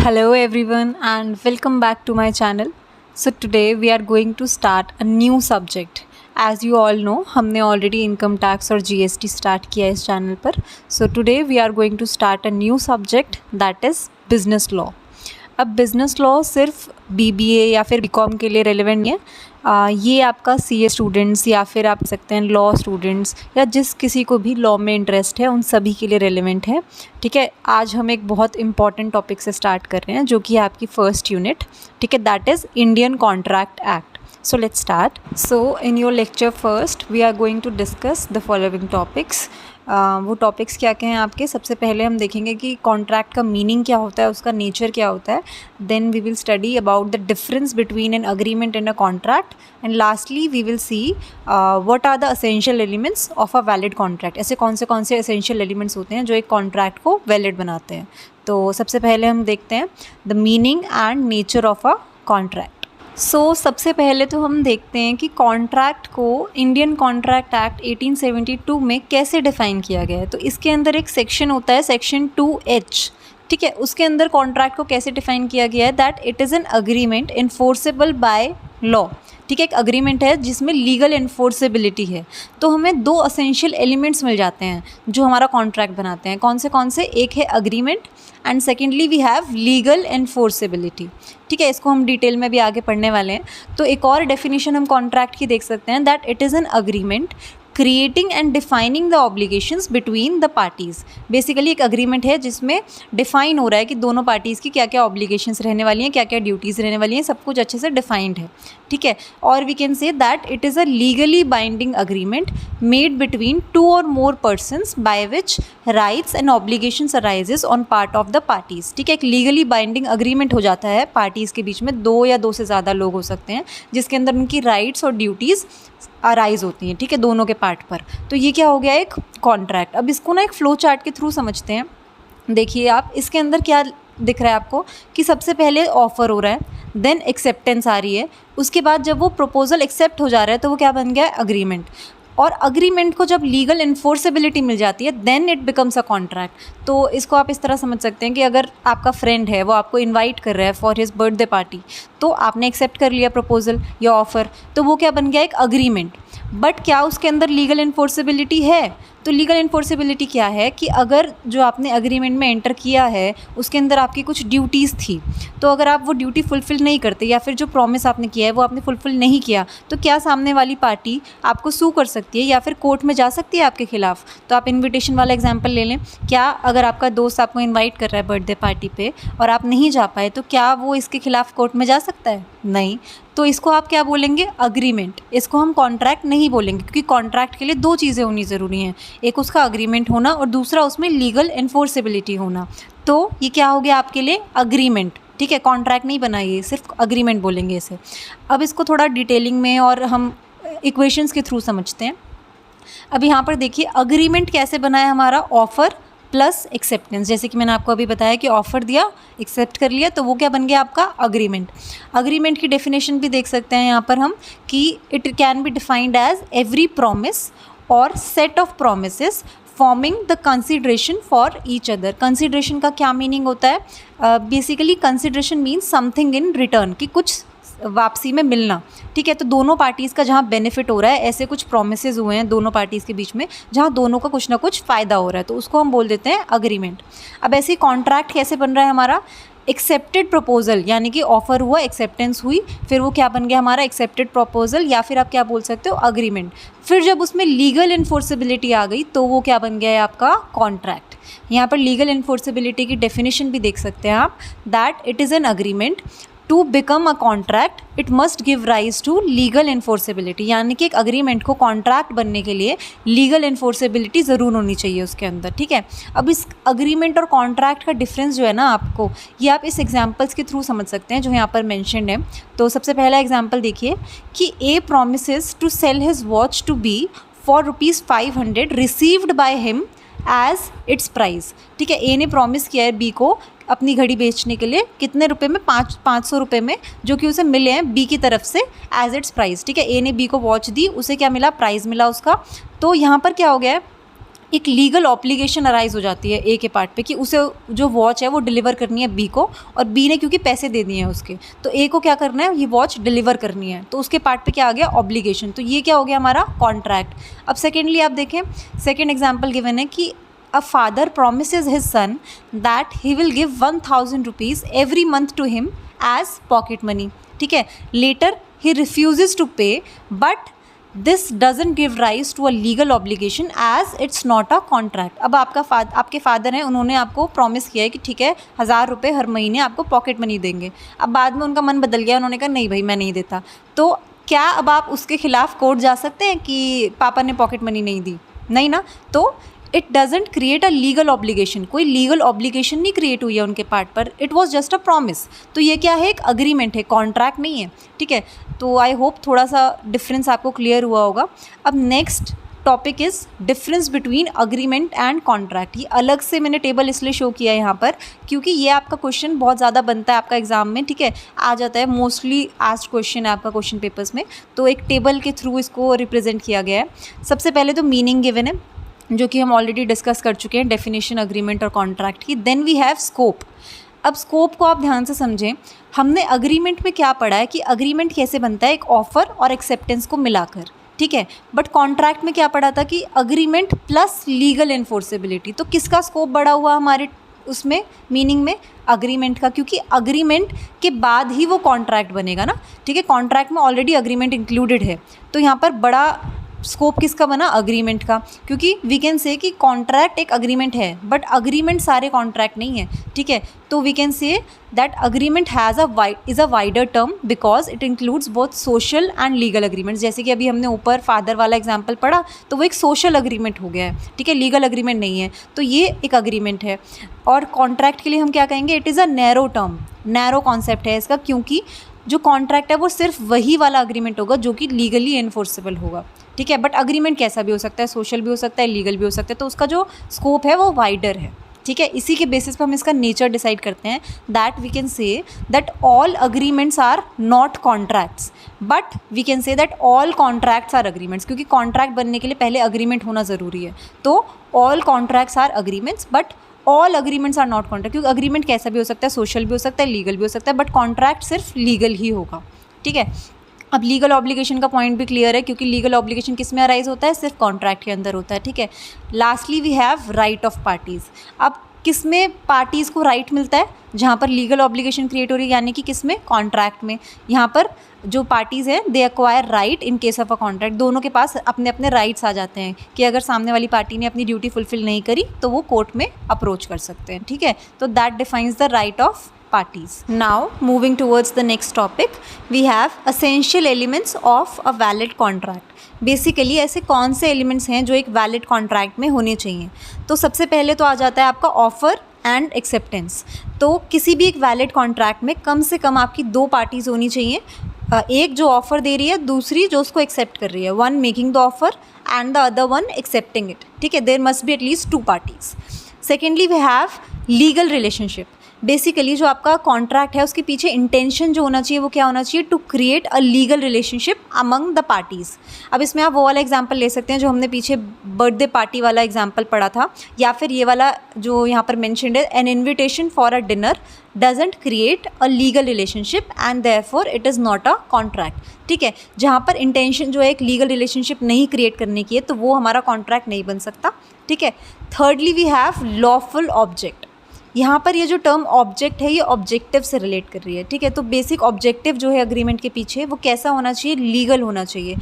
Hello everyone and welcome back to my channel. So today we are going to start a new subject. As you all know, हमने already income tax और GST start किया है इस channel पर. So today we are going to start a new subject that is business law. अब business law सिर्फ BBA या फिर BCom के लिए रेलिवेंट नहीं है. ये आपका CA स्टूडेंट्स या फिर आप सकते हैं लॉ स्टूडेंट्स या जिस किसी को भी लॉ में इंटरेस्ट है उन सभी के लिए रेलिवेंट है. ठीक है, आज हम एक बहुत इंपॉर्टेंट टॉपिक से स्टार्ट कर रहे हैं जो कि है आपकी फर्स्ट यूनिट. ठीक है, that is Indian contract act. So let's start. So in your lecture first we are going to discuss the following topics. वो टॉपिक्स क्या क्या हैं आपके. सबसे पहले हम देखेंगे कि कॉन्ट्रैक्ट का मीनिंग क्या होता है, उसका नेचर क्या होता है. Then we will study about the difference between an agreement and a contract. And lastly we will see what are the essential elements of a valid contract. ऐसे कौन से एसेंशियल एलिमेंट्स होते हैं जो एक कॉन्ट्रैक्ट को वैलिड बनाते हैं. तो सबसे पहले हम देखते हैं the meaning and nature of a contract. सबसे पहले तो हम देखते हैं कि कॉन्ट्रैक्ट को इंडियन कॉन्ट्रैक्ट एक्ट 1872 में कैसे डिफ़ाइन किया गया है. तो इसके अंदर एक सेक्शन होता है, सेक्शन 2H. ठीक है, उसके अंदर कॉन्ट्रैक्ट को कैसे डिफ़ाइन किया गया है, that it is an agreement enforceable by law. ठीक है, एक अग्रीमेंट है जिसमें लीगल इन्फोर्सेबिलिटी है. तो हमें दो असेंशियल एलिमेंट्स मिल जाते हैं जो हमारा कॉन्ट्रैक्ट बनाते हैं. कौन से? एक है agreement and secondly we have legal enforceability. ठीक है, इसको हम डिटेल में भी आगे पढ़ने वाले हैं. तो एक और डेफिनेशन हम कॉन्ट्रैक्ट की देख सकते हैं, that it is an agreement creating and defining the obligations between the parties. Basically एक अग्रीमेंट है जिसमें डिफाइन हो रहा है कि दोनों पार्टीज़ की क्या क्या ऑब्लिगेशंस रहने वाली हैं, क्या क्या ड्यूटीज़ रहने वाली हैं, सब कुछ अच्छे से डिफाइंड है. ठीक है, और we can say that it is a legally binding agreement made between two or more persons by which rights and obligations arises on part of the parties. ठीक है, एक लीगली बाइंडिंग अग्रीमेंट हो जाता है पार्टीज़ के बीच में. दो या दो से ज़्यादा लोग हो सकते हैं जिसके अंदर उनकी राइट्स और ड्यूटीज़ अराइज होती हैं. ठीक है, दोनों के पार्ट पर. तो ये क्या हो गया, एक कॉन्ट्रैक्ट. अब इसको ना एक फ्लो चार्ट के थ्रू समझते हैं. देखिए आप, इसके अंदर क्या दिख रहा है आपको कि सबसे पहले ऑफ़र हो रहा है, देन एक्सेप्टेंस आ रही है, उसके बाद जब वो प्रपोजल एक्सेप्ट हो जा रहा है तो वो क्या बन गया है, अग्रीमेंट. और अग्रीमेंट को जब लीगल इन्फोर्सेबिलिटी मिल जाती है then it becomes a contract. तो इसको आप इस तरह समझ सकते हैं कि अगर आपका फ्रेंड है, वो आपको इनवाइट कर रहा है फॉर हिज बर्थडे पार्टी, तो आपने एक्सेप्ट कर लिया प्रपोजल या ऑफ़र, तो वो क्या बन गया, एक अग्रीमेंट. बट क्या उसके अंदर लीगल इन्फोर्सेबिलिटी है? तो लीगल इन्फोर्सेबिलिटी क्या है कि अगर जो आपने अग्रीमेंट में एंटर किया है उसके अंदर आपकी कुछ ड्यूटीज़ थी, तो अगर आप वो ड्यूटी फुलफ़िल नहीं करते या फिर जो प्रॉमिस आपने किया है वो आपने फुलफ़िल नहीं किया, तो क्या सामने वाली पार्टी आपको सू कर सकती है या फिर कोर्ट में जा सकती है आपके खिलाफ़. तो आप इन्विटेशन वाला एग्जाम्पल ले लें. क्या अगर आपका दोस्त आपको इन्वाइट कर रहा है बर्थडे पार्टी पे और आप नहीं जा पाए, तो क्या वो इसके खिलाफ़ कोर्ट में जा सकता है? नहीं. तो इसको आप क्या बोलेंगे, अग्रीमेंट. इसको हम कॉन्ट्रैक्ट नहीं बोलेंगे क्योंकि कॉन्ट्रैक्ट के लिए दो चीज़ें होनी ज़रूरी हैं, एक उसका अग्रीमेंट होना और दूसरा उसमें लीगल इन्फोर्सेबिलिटी होना. तो ये क्या हो गया आपके लिए, अग्रीमेंट. ठीक है, कॉन्ट्रैक्ट नहीं बनाइए, सिर्फ अग्रीमेंट बोलेंगे इसे. अब इसको थोड़ा डिटेलिंग में और हम इक्वेशंस के थ्रू समझते हैं. अब यहाँ पर देखिए अग्रीमेंट कैसे बना है हमारा, ऑफ़र प्लस एक्सेप्टेंस. जैसे कि मैंने आपको अभी बताया कि ऑफ़र दिया, एक्सेप्ट कर लिया, तो वो क्या बन गया आपका, अग्रीमेंट. अग्रीमेंट की डेफिनेशन भी देख सकते हैं यहाँ पर हम कि it can be defined as every promise or set of promises forming the consideration for each other. Consideration का क्या मीनिंग होता है, basically consideration means something in return, कि कुछ वापसी में मिलना. ठीक है, तो दोनों पार्टीज़ का जहाँ बेनिफिट हो रहा है, ऐसे कुछ प्रोमिसेस हुए हैं दोनों पार्टीज़ के बीच में जहाँ दोनों का कुछ ना कुछ फ़ायदा हो रहा है, तो उसको हम बोल देते हैं अग्रीमेंट. अब ऐसे कॉन्ट्रैक्ट कैसे बन रहा है हमारा, एक्सेप्टेड प्रपोजल, यानी कि ऑफ़र हुआ, एक्सेप्टेंस हुई, फिर वो क्या बन गया हमारा, एक्सेप्टेड प्रपोजल, या फिर आप क्या बोल सकते हो, अग्रीमेंट. फिर जब उसमें लीगल इन्फोर्सेबिलिटी आ गई तो वो क्या बन गया है आपका, कॉन्ट्रैक्ट. यहाँ पर लीगल इन्फोर्सेबिलिटी की डेफिनेशन भी देख सकते हैं आप, that it is an agreement to become a contract it must give rise to legal enforceability. यानी कि एक अग्रीमेंट को कॉन्ट्रैक्ट बनने के लिए लीगल इन्फोर्सेबिलिटी ज़रूर होनी चाहिए उसके अंदर. ठीक है, अब इस अग्रीमेंट और कॉन्ट्रैक्ट का डिफरेंस जो है ना आपको, ये आप इस एग्जाम्पल्स के थ्रू समझ सकते हैं जो यहाँ पर मैंशनड है. तो सबसे पहला एग्जाम्पल देखिए कि A promises to sell his watch to be for ₹500 received by him as its price. ठीक है, ए ने प्रॉमिस किया है बी को अपनी घड़ी बेचने के लिए, कितने रुपए में, 500 रुपये में, जो कि उसे मिले हैं बी की तरफ से एज इट्स प्राइस. ठीक है, ए ने बी को वॉच दी, उसे क्या मिला, प्राइस मिला उसका. तो यहाँ पर क्या हो गया है, एक लीगल ऑब्लिगेशन अराइज हो जाती है ए के पार्ट पे कि उसे जो वॉच है वो डिलीवर करनी है बी को, और बी ने क्योंकि पैसे दे दिए हैं उसके, तो ए को क्या करना है, ये वॉच डिलीवर करनी है, तो उसके पार्ट पे क्या आ गया, ऑब्लिगेशन। तो ये क्या हो गया हमारा, कॉन्ट्रैक्ट। अब सेकेंडली आप देखें, सेकेंड एग्जाम्पल गिवन है कि a father promises his son that he will give 1000 rupees every month to him as pocket money, ठीक है। later he refuses to pay, but this doesn't give rise to a legal obligation as it's not a contract। अब आपके father हैं, उन्होंने आपको promise किया है कि ठीक है 1000 रुपये हर महीने आपको पॉकेट मनी देंगे। अब बाद में उनका मन बदल गया, उन्होंने कहा नहीं भाई मैं नहीं देता, तो क्या अब आप उसके खिलाफ कोर्ट जा सकते हैं कि पापा ने पॉकेट मनी नहीं दी? नहीं ना। तो it doesn't create a legal obligation, कोई लीगल ऑब्लिगेशन नहीं क्रिएट हुई है उनके पार्ट पर, it was just a promise. तो ये क्या है, एक अग्रीमेंट है, कॉन्ट्रैक्ट नहीं है, ठीक है। तो आई होप थोड़ा सा डिफरेंस आपको क्लियर हुआ होगा। अब next topic is difference between agreement and contract. ये अलग से मैंने टेबल इसलिए शो किया है यहाँ पर क्योंकि ये आपका क्वेश्चन बहुत ज़्यादा बनता है आपका एग्जाम में, ठीक है, आ जाता है, मोस्टली आस्क्ड क्वेश्चन है आपका क्वेश्चन पेपर्स में, तो एक टेबल के थ्रू इसको रिप्रेजेंट किया गया है। सबसे पहले तो मीनिंग गिवन है जो कि हम ऑलरेडी डिस्कस कर चुके हैं, डेफिनेशन अग्रीमेंट और कॉन्ट्रैक्ट की। Then we have scope. अब स्कोप को आप ध्यान से समझें, हमने अग्रीमेंट में क्या पढ़ा है कि अग्रीमेंट कैसे बनता है, एक ऑफर और एक्सेप्टेंस को मिलाकर, ठीक है। बट कॉन्ट्रैक्ट में क्या पढ़ा था कि अग्रीमेंट प्लस लीगल इन्फोर्सेबिलिटी। तो किसका स्कोप बढ़ा हुआ हमारे उसमें मीनिंग में, अग्रीमेंट का, क्योंकि अग्रीमेंट के बाद ही वो कॉन्ट्रैक्ट बनेगा ना, ठीक है। कॉन्ट्रैक्ट में ऑलरेडी अग्रीमेंट इंक्लूडेड है, तो यहाँ पर बड़ा स्कोप किसका बना, अग्रीमेंट का, क्योंकि वी कैन से कि कॉन्ट्रैक्ट एक अग्रीमेंट है बट अग्रीमेंट सारे कॉन्ट्रैक्ट नहीं है, ठीक है। तो we can say that agreement is a wider term because it includes both social and legal agreements. जैसे कि अभी हमने ऊपर फादर वाला एग्जाम्पल पढ़ा, तो वो एक सोशल अग्रीमेंट हो गया है, ठीक है, लीगल अग्रीमेंट नहीं है, तो ये एक अग्रीमेंट है। और कॉन्ट्रैक्ट के लिए हम क्या कहेंगे, it is a narrow term, narrow concept है इसका, क्योंकि जो कॉन्ट्रैक्ट है वो सिर्फ वही वाला अग्रीमेंट होगा जो कि लीगली इन्फोर्सेबल होगा, ठीक है। बट अग्रीमेंट कैसा भी हो सकता है, सोशल भी हो सकता है, लीगल भी हो सकता है, तो उसका जो स्कोप है वो वाइडर है, ठीक है। इसी के बेसिस पर हम इसका नेचर डिसाइड करते हैं, that we can say that all agreements are not contracts, but we can say that all contracts are agreements, क्योंकि कॉन्ट्रैक्ट बनने के लिए पहले अग्रीमेंट होना ज़रूरी है। तो all contracts are agreements but all agreements are not contract, क्योंकि अग्रीमेंट कैसा भी हो सकता है, सोशल भी हो सकता है, लीगल भी हो सकता है, बट कॉन्ट्रैक्ट सिर्फ लीगल ही होगा, ठीक है। अब लीगल ऑब्लिगेशन का पॉइंट भी क्लियर है, क्योंकि लीगल ऑब्लिगेशन किस में अराइज होता है, सिर्फ कॉन्ट्रैक्ट के अंदर होता है, ठीक है। Lastly we have right of parties. अब किस में पार्टीज़ को राइट मिलता है, जहाँ पर लीगल ऑब्लिगेशन क्रिएट हो रही है, यानी कि किस में, कॉन्ट्रैक्ट में। यहाँ पर जो पार्टीज़ हैं they acquire right in case of a contract, दोनों के पास अपने अपने राइट्स आ जाते हैं कि अगर सामने वाली पार्टी ने अपनी ड्यूटी फुलफिल नहीं करी तो वो कोर्ट में अप्रोच कर सकते हैं, ठीक है। तो that defines the right of parties. Now moving towards the next topic, we have essential elements of a valid contract. Basically ऐसे कौन से एलिमेंट्स हैं जो एक वैलिड कॉन्ट्रैक्ट में होने चाहिए। तो सबसे पहले तो आ जाता है आपका ऑफर एंड एक्सेप्टेंस। तो किसी भी एक वैलिड कॉन्ट्रैक्ट में कम से कम आपकी दो पार्टीज़ होनी चाहिए, एक जो ऑफ़र दे रही है, दूसरी जो उसको एक्सेप्ट कर रही है, one making the offer and the other one accepting it, ठीक है। There must be at least two parties. Secondly we have legal relationship. Basically जो आपका कॉन्ट्रैक्ट है उसके पीछे इंटेंशन जो होना चाहिए वो क्या होना चाहिए, to create a legal relationship among the parties. अब इसमें आप वो वाला एग्जांपल ले सकते हैं जो हमने पीछे बर्थडे पार्टी वाला एग्जांपल पढ़ा था, या फिर ये वाला जो यहाँ पर मेंशन्ड है, an invitation for a dinner doesn't create a legal relationship and therefore it is not a contract, ठीक है। जहाँ पर इंटेंशन जो है एक लीगल रिलेशनशिप नहीं क्रिएट करने की है तो वो हमारा कॉन्ट्रैक्ट नहीं बन सकता, ठीक है। Thirdly we have lawful object. यहाँ पर ये जो टर्म ऑब्जेक्ट है ये ऑब्जेक्टिव से रिलेट कर रही है, ठीक है। तो बेसिक ऑब्जेक्टिव जो है अग्रीमेंट के पीछे वो कैसा होना चाहिए, लीगल होना चाहिए,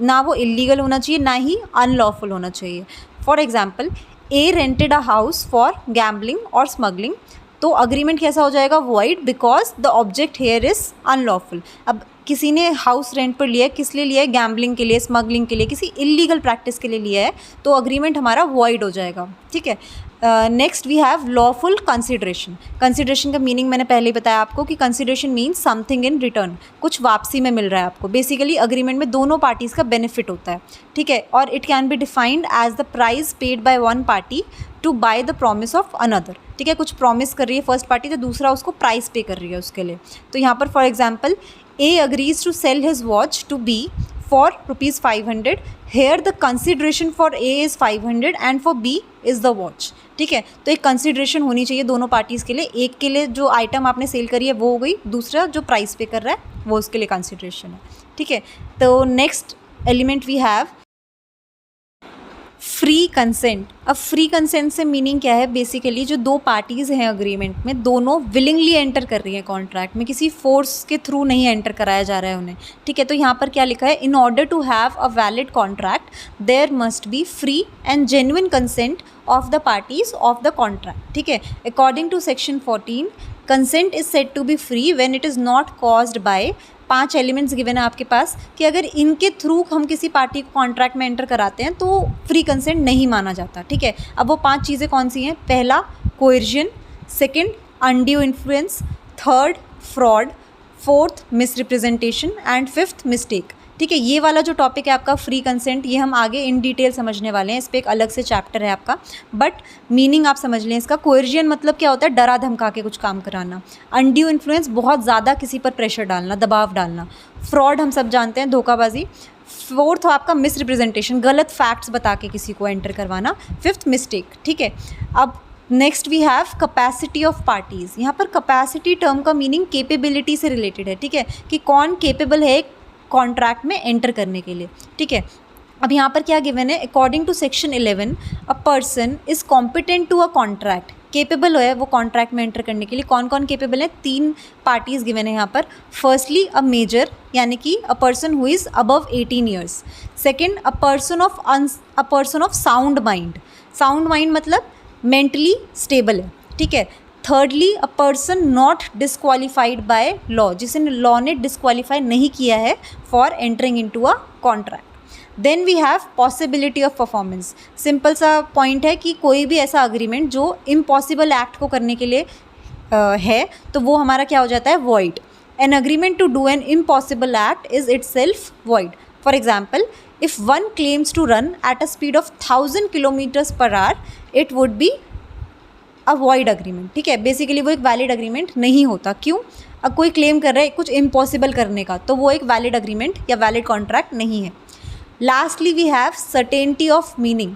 ना वो इलीगल होना चाहिए ना ही अनलॉफुल होना चाहिए। For example, A rented a house for gambling और स्मगलिंग, तो अग्रीमेंट कैसा हो जाएगा, void, because the object here is unlawful. अब किसी ने हाउस रेंट पर लिया है, किस लिए लिया है, गैम्बलिंग के लिए, स्मगलिंग के लिए, किसी इलीगल प्रैक्टिस के लिए लिया है, तो अग्रीमेंट हमारा वॉइड हो जाएगा, ठीक है। Next we have lawful consideration. Consideration का मीनिंग मैंने पहले ही बताया आपको कि consideration means something in return, कुछ वापसी में मिल रहा है आपको। बेसिकली अग्रीमेंट में दोनों पार्टीज़ का बेनिफिट होता है, ठीक है। और it can be defined as the price paid by one party to buy the promise of another, ठीक है। कुछ प्रॉमिस कर रही है फर्स्ट पार्टी तो दूसरा उसको प्राइस पे कर रही है उसके लिए। तो यहाँ पर for example, A agrees to sell his watch to be for rupees 500. Here the consideration for A is 500 and for B is the watch. ठीक है, तो एक कंसिड्रेशन होनी चाहिए दोनों पार्टीज़ के लिए. एक के लिए जो आइटम आपने सेल करी है वो हो गई, दूसरा जो प्राइस पे कर रहा है वो उसके लिए कंसिड्रेशन है. ठीक है, तो next element we have free consent. अब फ्री कंसेंट से मीनिंग क्या है, बेसिकली जो दो पार्टीज़ हैं अग्रीमेंट में, दोनों विलिंगली एंटर कर रही हैं कॉन्ट्रैक्ट में, किसी फोर्स के थ्रू नहीं एंटर कराया जा रहा है उन्हें. ठीक है, तो यहाँ पर क्या लिखा है, in order to have a valid contract there must be free and genuine consent of the parties of the contract. ठीक है, according to section 14 consent is said to be free when it is not caused by. 5 elements given है आपके पास कि अगर इनके through हम किसी party को कॉन्ट्रैक्ट में एंटर कराते हैं तो फ्री कंसेंट नहीं माना जाता. ठीक है, अब वो 5 चीज़ें कौन सी हैं, पहला coercion, second undue influence, third fraud, fourth misrepresentation and fifth mistake. ठीक है, ये वाला जो टॉपिक है आपका फ्री कंसेंट, ये हम आगे इन डिटेल समझने वाले हैं. इस पर एक अलग से चैप्टर है आपका, बट मीनिंग आप समझ लें इसका. कोएर्जन मतलब क्या होता है, डरा धमका के कुछ काम कराना. अनड्यू इन्फ्लुएंस, बहुत ज़्यादा किसी पर प्रेशर डालना, दबाव डालना. फ्रॉड हम सब जानते हैं, धोखाबाजी. फोर्थ आपका मिसरिप्रेजेंटेशन, गलत फैक्ट्स बता के किसी को एंटर करवाना. Fifth mistake. ठीक है, अब next we have capacity of parties. यहाँ पर कैपेसिटी टर्म का मीनिंग केपेबिलिटी से रिलेटेड है. ठीक है, कि कौन केपेबल है कॉन्ट्रैक्ट में एंटर करने के लिए. ठीक है, अब यहाँ पर क्या गिवन है, according to section 11 a person is competent to a contract. Capable है वो कॉन्ट्रैक्ट में एंटर करने के लिए. कौन कौन केपेबल है, 3 पार्टीज़ गिवन है यहाँ पर. फर्स्टली अ मेजर, यानी कि a person who is above 18 years. Second a person of sound mind. Sound mind मतलब मेंटली स्टेबल है. ठीक है, thirdly a person not disqualified by law, जिसे लॉ ने डिस्क्वालीफाई नहीं किया है for entering into a contract. Then we have possibility of performance. Simple सा पॉइंट है कि कोई भी ऐसा अग्रीमेंट जो इम्पॉसिबल एक्ट को करने के लिए है तो वो हमारा क्या हो जाता है, void. An agreement to do an impossible act is itself void. For example, if one claims to run at a speed of 1000 kilometres per hour, it would be a void agreement. ठीक है, basically वो एक valid agreement नहीं होता. क्यों, अब कोई claim कर रहा है कुछ इम्पॉसिबल करने का, तो वो एक वैलिड अग्रीमेंट या वैलिड कॉन्ट्रैक्ट नहीं है. Lastly we have certainty of meaning.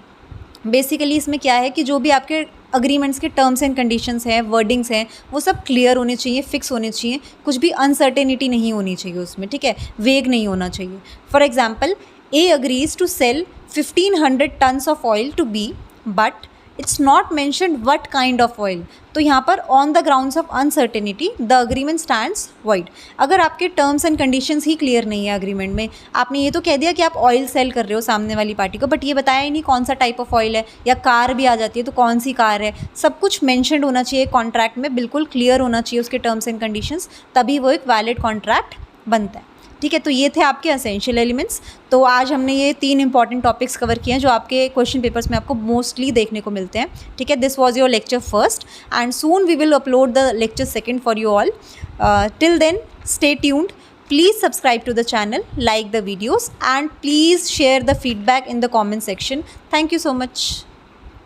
Basically इसमें क्या है कि जो भी आपके अग्रीमेंट्स के टर्म्स एंड कंडीशंस हैं, वर्डिंग्स हैं, वो सब क्लियर होने चाहिए, फिक्स होने चाहिए. कुछ भी अनसर्टेनिटी नहीं होनी चाहिए उसमें. ठीक है, वेग नहीं होना चाहिए. For example, A agrees to sell 1500 tons of oil to be, but it's not mentioned what kind of oil. तो यहाँ पर on the grounds of uncertainty the agreement stands void. अगर आपके टर्म्स एंड कंडीशंस ही clear नहीं है agreement में, आपने ये तो कह दिया कि आप ऑयल सेल कर रहे हो सामने वाली पार्टी को, बट ये बताया ही नहीं कौन सा टाइप ऑफ ऑयल है, या कार भी आ जाती है तो कौन सी कार है. सब कुछ मैंशनड होना चाहिए कॉन्ट्रैक्ट में, बिल्कुल क्लियर होना चाहिए उसके टर्म्स एंड कंडीशंस, तभी वो एक वैलिड कॉन्ट्रैक्ट बनता है. ठीक है, तो ये थे आपके एसेंशियल एलिमेंट्स. तो आज हमने ये 3 इंपॉर्टेंट टॉपिक्स कवर किए हैं जो आपके क्वेश्चन पेपर्स में आपको मोस्टली देखने को मिलते हैं. ठीक है, this was your lecture first and soon we will upload the lecture second for you all. Till then stay tuned. Please subscribe to the channel, like the videos and please share the feedback in the comment section. Thank you so much.